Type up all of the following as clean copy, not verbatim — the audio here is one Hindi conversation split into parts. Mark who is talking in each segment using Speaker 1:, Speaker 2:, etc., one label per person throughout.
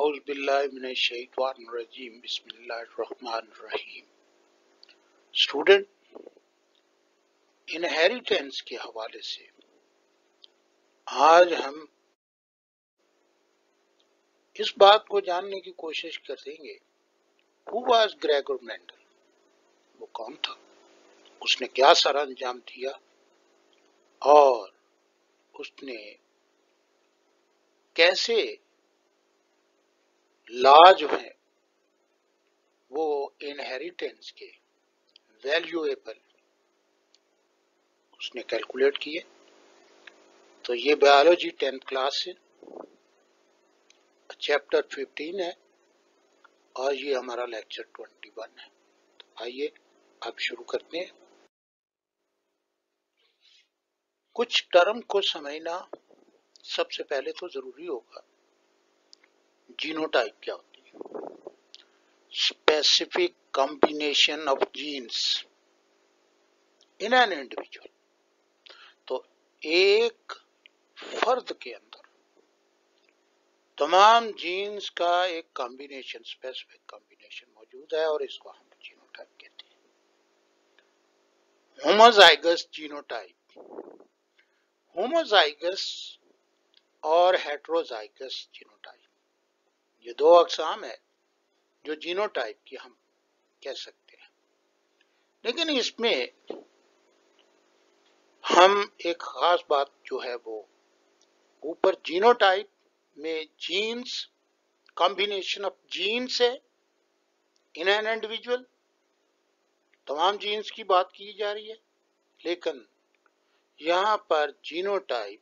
Speaker 1: औज़ुबिल्लाहिमिनश्शैतानिर्रजीम बिस्मिल्लाहिर्रहमानिर्रहीम। स्टूडेंट, इनहेरिटेंस के हवाले से आज हम इस बात को जानने की कोशिश करेंगे, हु वाज ग्रेगोर मेंडल, वो कौन था, उसने क्या सर अंजाम दिया और उसने कैसे लॉ जो है वो इनहेरिटेंस के वैल्यूएबल उसने कैलकुलेट किए। तो ये बायोलॉजी 10th क्लास है, चैप्टर 15 है और ये हमारा लेक्चर 21 है। तो आइए अब शुरू करते हैं। कुछ टर्म को समझना सबसे पहले तो जरूरी होगा। जीनोटाइप क्या होती है? Specific combination of genes in an individual. तो एक फर्द के अंदर तमाम जीन्स का एक कॉम्बिनेशन, स्पेसिफिक कॉम्बिनेशन मौजूद है और इसको हम जीनोटाइप कहते हैं। होमोजाइगस जीनोटाइप, होमोजाइगस और हेट्रोजाइगस जीनोटाइप, ये दो अक़साम है जो जीनोटाइप की हम कह सकते हैं। लेकिन इसमें हम एक खास बात जो है वो ऊपर जीनोटाइप में जीन्स, कॉम्बिनेशन ऑफ जीन्स है इन एन इंडिविजुअल, तमाम जीन्स की बात की जा रही है। लेकिन यहाँ पर genotype,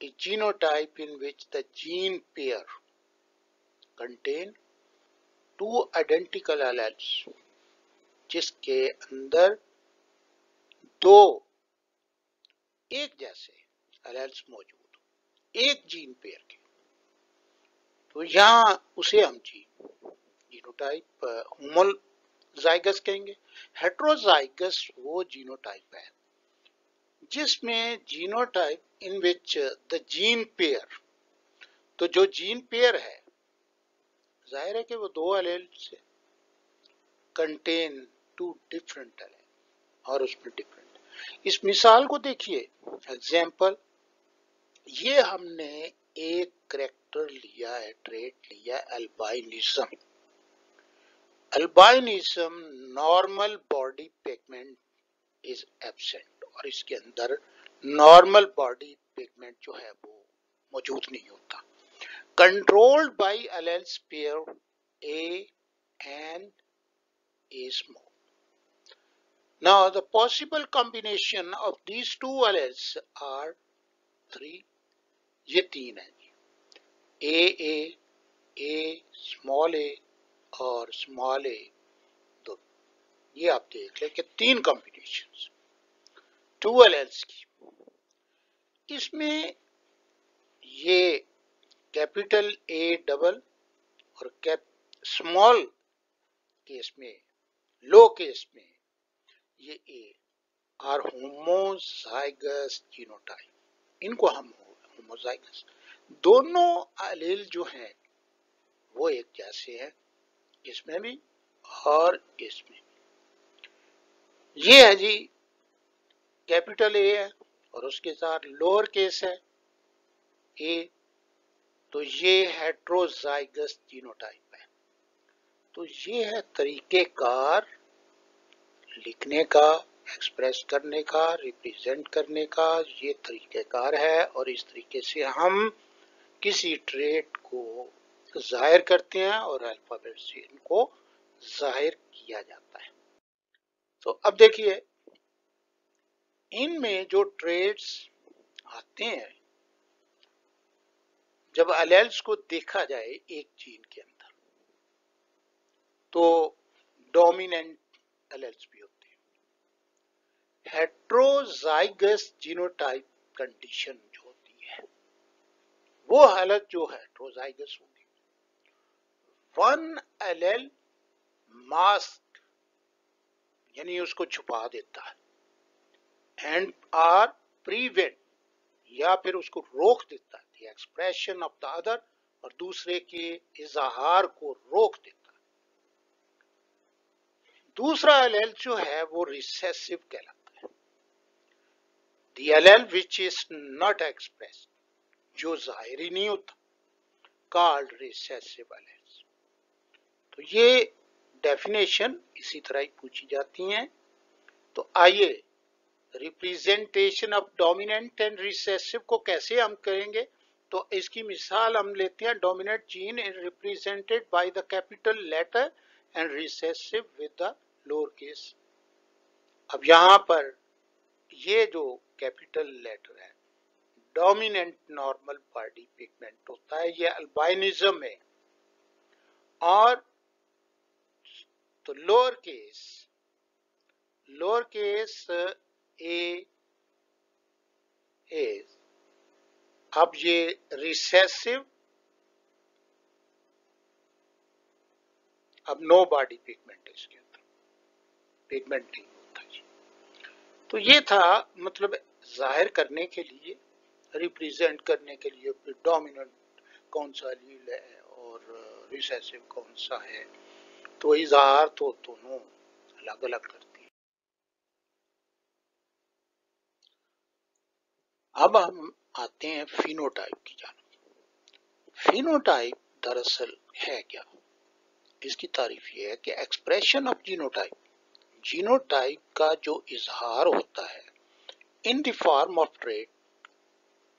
Speaker 1: a genotype in which the gene pair contain two identical alleles, जिसके अंदर दो एक जैसे alleles मौजूद, एक जीन पेयर के, तो यहाँ उसे हम जीनोटाइप होमोजाइगस कहेंगे। हेट्रोजाइगस वो जीनोटाइप है जिसमें genotype in which the gene pair, तो जो जीन पेयर है जाहिर है कि वो दो एलेल से कंटेन टू डिफरेंट एलेल और उसमें डिफरेंट। इस मिसाल को देखिए, एग्जाम्पल, ये हमने एक करैक्टर लिया है, ट्रेट लिया है albinism. Albinism normal body pigment is absent, और इसके अंदर नॉर्मल बॉडी पिगमेंट जो है वो मौजूद नहीं होता। Controlled by alleles pair A and A small. Now the possible combination of these two alleles are 3. ये तीन है जी, A small a और small a दो। ये आप देख लें कि तीन कॉम्बिनेशंस 2 alleles की। इसमें ये कैपिटल A डबल और स्मॉल केस में, लो केस में ये ए आर होमोजाइगस जीनोटाइप, इनको हम होमोजाइगस, दोनों एलील जो हैं वो एक जैसे हैं, इसमें भी और इसमें भी। ये है जी कैपिटल ए है और उसके साथ लोअर केस है ए, तो ये हेट्रोजाइगस जीनोटाइप है। तो ये है तरीकेकार लिखने का, एक्सप्रेस करने का, रिप्रेजेंट करने का, ये तरीकेकार है और इस तरीके से हम किसी ट्रेट को जाहिर करते हैं और अल्फाबेट से इनको जाहिर किया जाता है। तो अब देखिए, इनमें जो ट्रेट्स आते हैं, जब एलेल्स को देखा जाए एक जीन के अंदर, तो डोमिनेंट एलेल्स भी होते हैं। हेट्रोजाइगस जीनोटाइप कंडीशन जो होती है वो हालत जो हेट्रोजाइगस होगी, वन एलेल मास्क यानी उसको छुपा देता है, एंड आर प्रिवेंट या फिर उसको रोक देता है the expression of the other और दूसरे के इजहार को रोक देता है। दूसरा एलेल जो है वो रिसेसिव कहलाता है। The allele which is not express, जो जाहिर ही नहीं होता, कॉल्ड रिसेसिव एलेल्स। तो ये डेफिनेशन इसी तरह ही पूछी जाती हैं। तो आइए representation of dominant and recessive को कैसे हम करेंगे, तो इसकी मिसाल हम लेते हैं। Dominant gene is represented by the capital letter and recessive with the lower case. अब यहाँ पर ये जो कैपिटल लेटर है, डोमिनेंट नॉर्मल बॉडी पिगमेंट होता है, ये अल्बाइनिज्म है। और तो लोअर केस ए इज, अब ये रिसेसिव, अब नो बॉडी पिगमेंट है इसके अंदर, पिगमेंट नहीं होता जी। तो ये था, मतलब जाहिर करने के लिए, रिप्रेजेंट करने के लिए डोमिनेंट कौन सा एलील है और रिसेसिव कौन सा है। तो इजहार तो दोनों अलग अलग करती है। अब हम आते हैं फिनोटाइप की जानब। फिनोटाइप दरअसल है क्या? इसकी तारीफ ये है कि एक्सप्रेशन ऑफ जीनोटाइप, जीनोटाइप का जो इजहार होता है in the form of trait,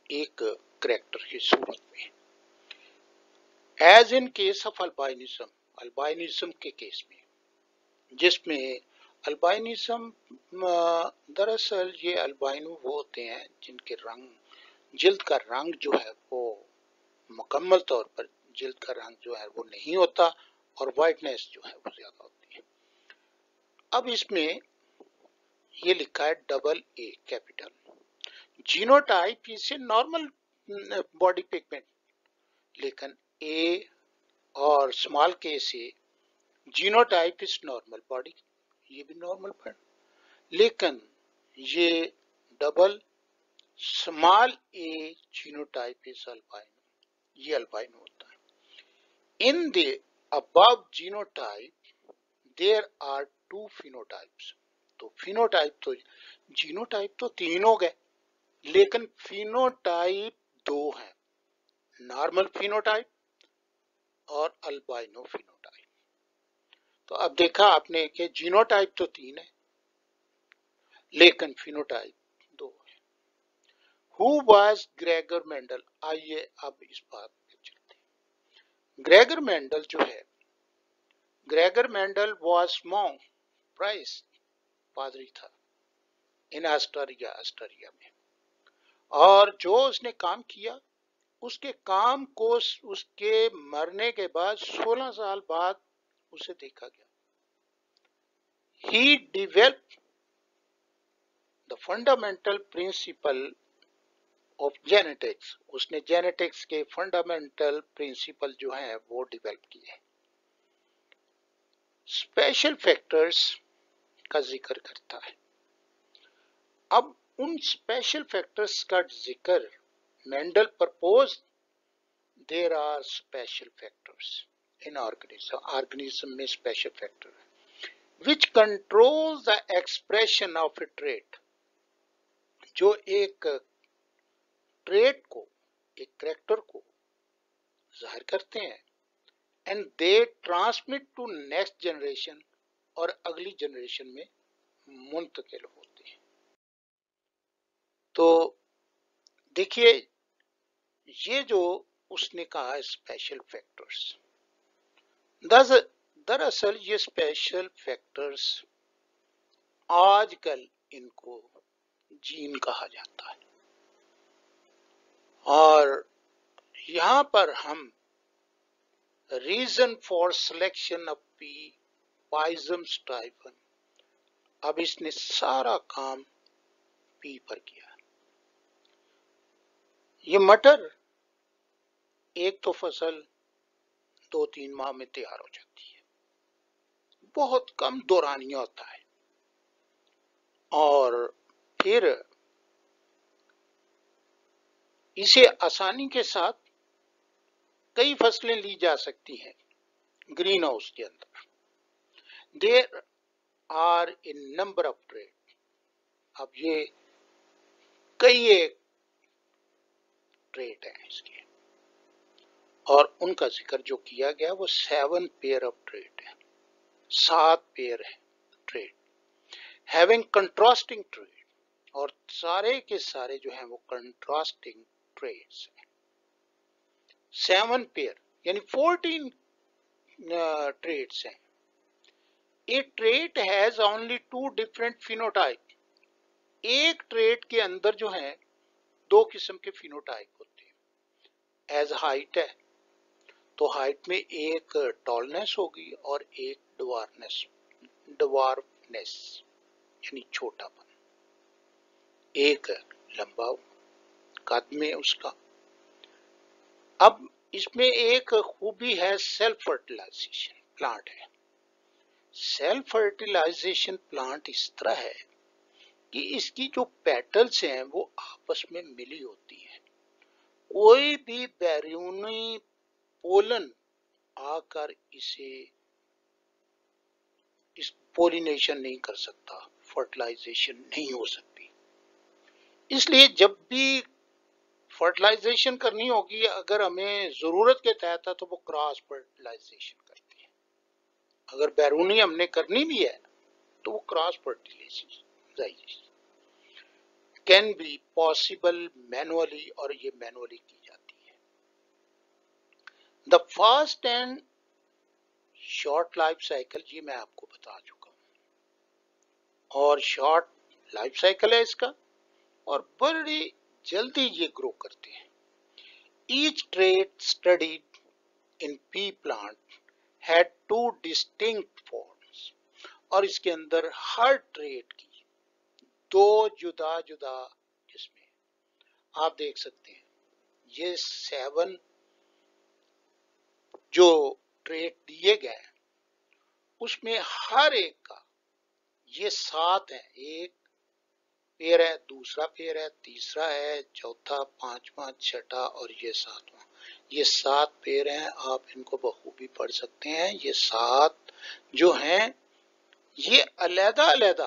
Speaker 1: एक करैक्टर की सूरत में, एज इन केस ऑफ अल्बाइनिज्म, अल्बाइनिज्म के केस में, जिसमें अल्बाइनिज्म दरअसल ये अल्बाइनो वो होते हैं जिनके रंग, जिल्द का रंग जो है वो मुकम्मल तौर पर जिल्द का रंग जो है वो नहीं होता और वाइटनेस जो है वो ज्यादा होती है। अब इसमें ये लिखा है double A capital, genotype is a normal body pigment, लेकिन ए और स्मॉल के से जीनोटाइप इज नॉर्मल बॉडी, ये भी नॉर्मल पर, लेकिन ये double small a genotype is albino, ये अल्बाइनो होता है। In the above genotype there are two phenotypes. तो फिनोटाइप तो, जीनोटाइप तो तीन हो गए, लेकिन फिनोटाइप दो हैं, नॉर्मल फिनोटाइप और अल्बाइनो फिनोटाइप। तो अब देखा आपने कि जीनोटाइप तो तीन है लेकिन फिनोटाइप दो है। Who was Gregor Mendel? आइए अब इस बात पे चलते हैं। ग्रेगर मेंडल जो है, Gregor Mendel was monk price, पादरी था इन ऑस्ट्रिया, ऑस्ट्रिया में, और जो उसने काम किया उसके काम को उसके मरने के बाद 16 साल बाद उसे देखा गया। He developed the fundamental principle of genetics, उसने जेनेटिक्स के फंडामेंटल प्रिंसिपल जो हैं वो डेवलप किए। स्पेशल फैक्टर्स का जिक्र करता है। अब उन स्पेशल फैक्टर्स का जिक्र Mendel propose, there are special factors in organism, organism में स्पेशल फैक्टर है which controls the expression of a trait, जो एक ट्रेट को, एक करैक्टर को जाहिर करते हैं, and they transmit to next generation, और अगली जनरेशन में मुंतकिल होते हैं। तो देखिए ये जो उसने कहा स्पेशल फैक्टर्स, दरअसल ये स्पेशल फैक्टर्स आजकल इनको जीन कहा जाता है। और यहां पर हम रीजन फॉर सिलेक्शन ऑफ पी पाइजम स्टाइफन, अब इसने सारा काम पी पर किया। ये मटर एक तो फसल 2-3 माह में तैयार हो जाती है, बहुत कम दौरानिया होता है, और फिर इसे आसानी के साथ कई फसलें ली जा सकती हैं ग्रीन हाउस के अंदर। There are a number of trade, अब ये कई एक ट्रेड है इसके, और उनका जिक्र जो किया गया वो 7 पेयर ऑफ ट्रेड है, 7 पेयर है ट्रेड, हैविंग कंट्रास्टिंग ट्रेड, और सारे के सारे जो हैं वो कंट्रास्टिंग ट्रेड्स हैं। 7 पेयर यानी 14 ट्रेड्स हैं। ए trade has only 2 different phenotype, एक ट्रेड के अंदर जो है 2 किस्म के फिनोटाइप होते हैं। एज हाइट है तो हाइट में एक टॉलनेस होगी और एक डवार्फनेस यानी छोटापन, एक लंबा कद में उसका। अब इसमें एक खूबी है सेल्फ फर्टिलाइजेशन प्लांट है। सेल्फ फर्टिलाइजेशन प्लांट इस तरह है कि इसकी जो पेटल्स हैं वो आपस में मिली होती हैं। कोई भी बैरूनी पोलन आकर इस पोलिनेशन नहीं कर सकता, फर्टिलाइजेशन नहीं हो सकती। इसलिए जब भी फर्टिलाइजेशन करनी होगी, अगर हमें जरूरत के तहत है तो वो क्रॉस फर्टिलाइजेशन करती है। अगर बैरूनी हमने करनी भी है तो वो cross fertilization can be possible manually, और ये मैनुअली की जाती है। The fast and short life cycle ये मैं आपको बता चुका हूं, और शॉर्ट लाइफ साइकिल है इसका, और बड़ी जल्दी ये ग्रो करते हैं। Each trade studied in P plant had 2 distinct forms, और इसके अंदर हर ट्रेड की 2 जुदा जुदा किस्में आप देख सकते हैं। ये 7 जो ट्रेड दिए गए उसमें हर एक का ये 7 है, एक पेयर है, दूसरा पेयर है, तीसरा है, चौथा, पांचवा, छठा और ये 7वां। ये 7 पेयर हैं, आप इनको बखूबी पढ़ सकते हैं। ये 7 जो हैं ये अलग-अलग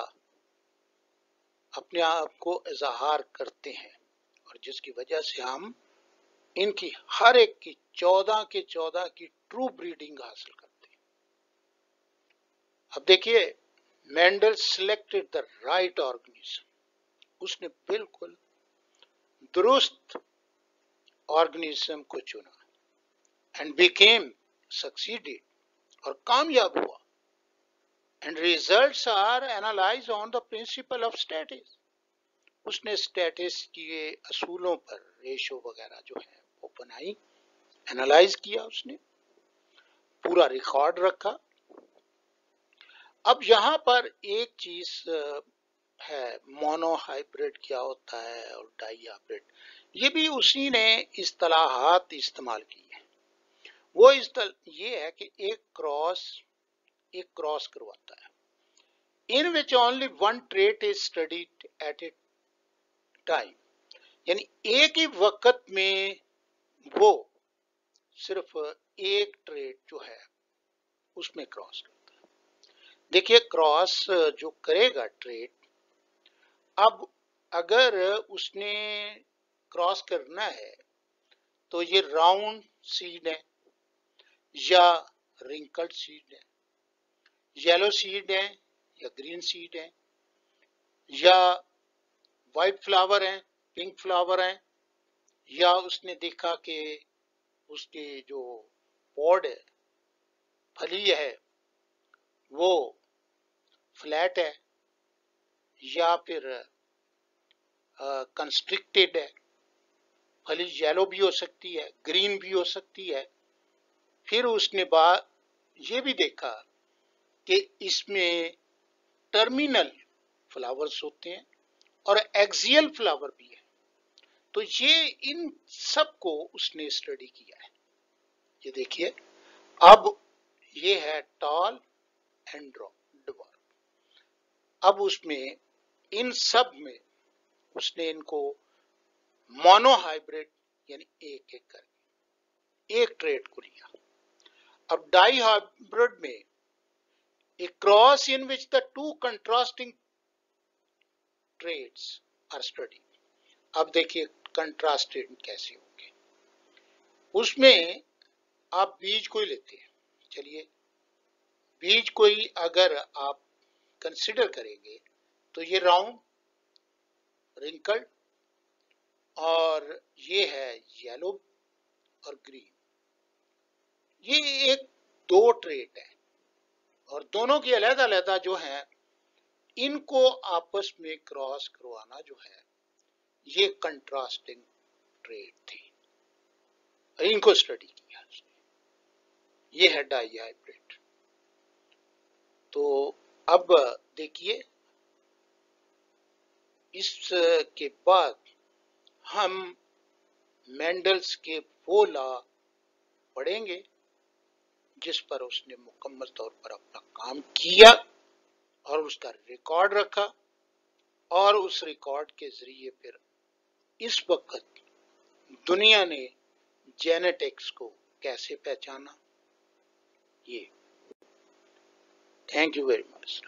Speaker 1: अपने आप को इजहार करते हैं, और जिसकी वजह से हम इनकी हर एक की 14 के 14 की ट्रू ब्रीडिंग हासिल करते हैं। अब देखिए, Mendel selected the right organism, उसने बिल्कुल दुरुस्त ऑर्गेनिज्म को चुना, एंड बिकेम सक्सीडेड और कामयाब हुआ, and results are analyse on the principle of statistics, उसने स्टैटिस के असूलों पर रेशो वगैरह जो है वो बनाई, एनालाइज किया, उसने पूरा रिकॉर्ड रखा। अब यहाँ पर एक चीज है, मोनोहाइब्रिड क्या होता है और डाई हाइब्रिड, ये भी उसी ने इस्तेलाहात इस्तेमाल की है। वो ये है कि एक क्रॉस करवाता है, in which only 1 trait is studied at a time, यानी एक ही वक्त में वो सिर्फ एक ट्रेट जो है उसमें क्रॉस करता है। देखिए, क्रॉस जो करेगा ट्रेट, अब अगर उसने क्रॉस करना है तो ये राउंड सीड है या रिंकल्ड सीड है, येलो सीड है या ग्रीन सीड है, या वाइट फ्लावर है, पिंक फ्लावर है, या उसने देखा कि उसके जो पॉड है, फली है, वो फ्लैट है या फिर कंस्ट्रिक्टेड है, फली येलो भी हो सकती है, ग्रीन भी हो सकती है। फिर उसने ये भी देखा कि इसमें टर्मिनल फ्लावर्स होते हैं और एक्सियल फ्लावर भी है। तो ये इन सब को उसने स्टडी किया है। ये देखिए, अब ये है टॉल एंड ड्वार्फ। अब उसमें इन सब में उसने इनको मोनोहाइब्रिड यानी एक एक कर एक ट्रेड को लिया। अब डाई हाइब्रिड में a cross in which the two contrasting traits are studied। अब देखिए कंट्रास्टेड कैसे होंगे, उसमें आप बीज को ही लेते हैं। चलिए बीज को ही अगर आप कंसिडर करेंगे तो ये राउंड, रिंकल्ड, और ये है येलो और ग्रीन। ये एक दो ट्रेट है और दोनों की अलग अलग जो है, इनको आपस में क्रॉस करवाना जो है ये कंट्रास्टिंग ट्रेट थी, इनको स्टडी किया उसने। ये है डाई हाइब्रिड। तो अब देखिए इसके बाद हम मेंडल्स के वो लॉ पढ़ेंगे जिस पर उसने मुकम्मल तौर पर अपना काम किया और उसका रिकॉर्ड रखा, और उस रिकॉर्ड के जरिए फिर इस वक्त दुनिया ने जेनेटिक्स को कैसे पहचाना। ये थैंक यू वेरी मच।